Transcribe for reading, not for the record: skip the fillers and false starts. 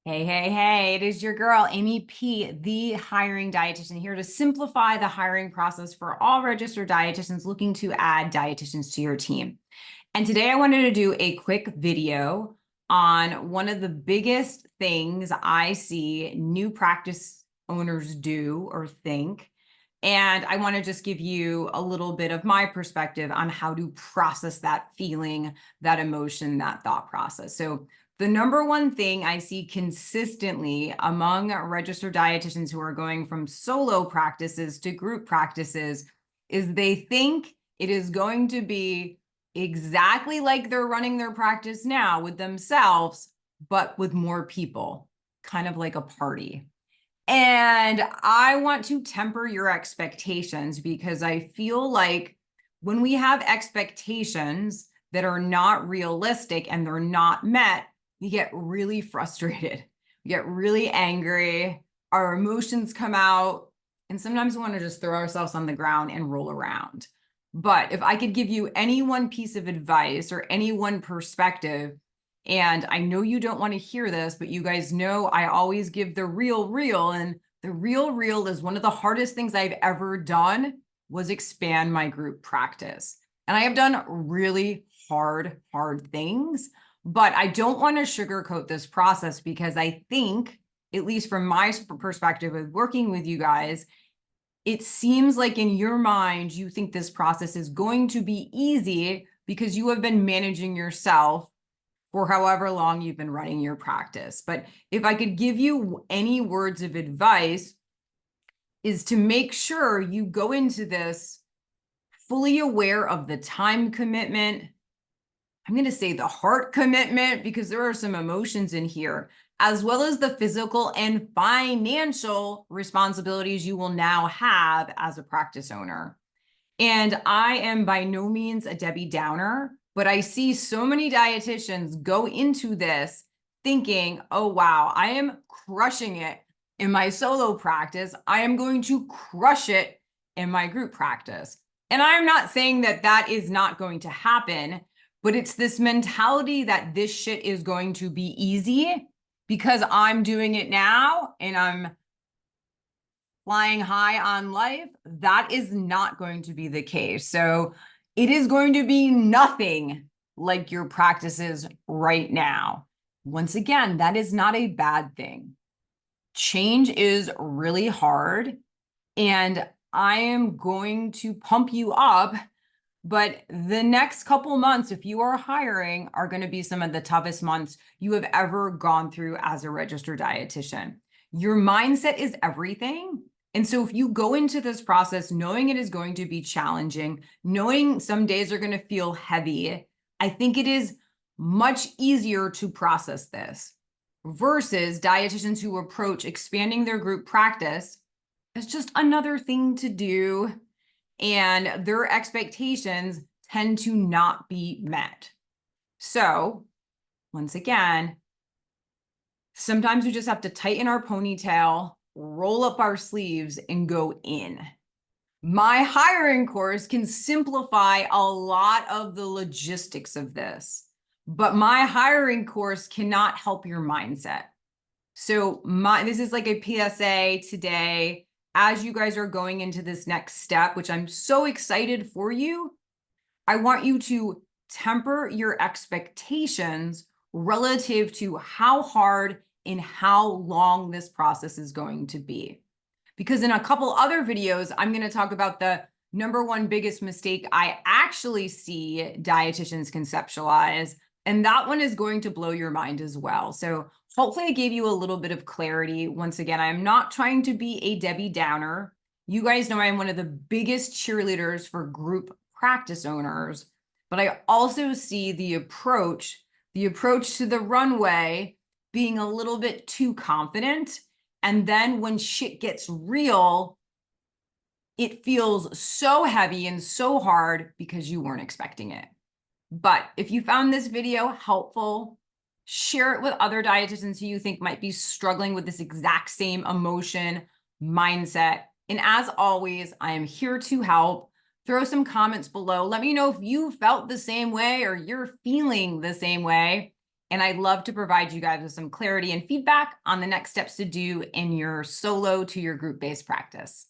Hey, it is your girl, Amy P, the hiring dietitian, here to simplify the hiring process for all registered dietitians looking to add dietitians to your team. And today I wanted to do a quick video on one of the biggest things I see new practice owners do or think. And I want to just give you a little bit of my perspective on how to process that feeling, that emotion, that thought process. So the number one thing I see consistently among registered dietitians who are going from solo practices to group practices is they think it is going to be exactly like they're running their practice now with themselves, but with more people, kind of like a party. And I want to temper your expectations because I feel like when we have expectations that are not realistic and they're not met, we get really frustrated. We get really angry. Our emotions come out. And sometimes we want to just throw ourselves on the ground and roll around. But if I could give you any one piece of advice or any one perspective, and I know you don't want to hear this, but you guys know I always give the real, and the real is one of the hardest things I've ever done was expand my group practice. And I have done really hard things, but I don't want to sugarcoat this process because I think, at least from my perspective of working with you guys, it seems like in your mind, you think this process is going to be easy because you have been managing yourself for however long you've been running your practice. But if I could give you any words of advice, is to make sure you go into this fully aware of the time commitment. I'm going to say the heart commitment because there are some emotions in here, as well as the physical and financial responsibilities you will now have as a practice owner. And I am by no means a Debbie Downer, but I see so many dietitians go into this thinking, oh, wow, I am crushing it in my solo practice. I am going to crush it in my group practice. And I'm not saying that that is not going to happen, but it's this mentality that this shit is going to be easy because I'm doing it now and I'm flying high on life. That is not going to be the case. So it is going to be nothing like your practices right now. Once again, that is not a bad thing. Change is really hard, and I am going to pump you up, but the next couple months, if you are hiring, are going to be some of the toughest months you have ever gone through as a registered dietitian. Your mindset is everything. And so if you go into this process knowing it is going to be challenging, knowing some days are going to feel heavy, I think it is much easier to process this versus dietitians who approach expanding their group practice as just another thing to do, and their expectations tend to not be met. So once again, sometimes we just have to tighten our ponytail, roll up our sleeves, and go in. My hiring course can simplify a lot of the logistics of this, but my hiring course cannot help your mindset. So this is like a PSA today, as you guys are going into this next step, which I'm so excited for you. I want you to temper your expectations relative to how hard and how long this process is going to be. Because in a couple other videos, I'm going to talk about the number one biggest mistake I actually see dietitians conceptualize, and that one is going to blow your mind as well. So hopefully I gave you a little bit of clarity. Once again, I'm not trying to be a Debbie Downer. You guys know I'm one of the biggest cheerleaders for group practice owners, but I also see the approach to the runway being a little bit too confident. And then when shit gets real, it feels so heavy and so hard because you weren't expecting it. But if you found this video helpful, share it with other dietitians who you think might be struggling with this exact same emotion, mindset. And as always, I am here to help. Throw some comments below. Let me know if you felt the same way or you're feeling the same way. And I'd love to provide you guys with some clarity and feedback on the next steps to do in your solo to your group-based practice.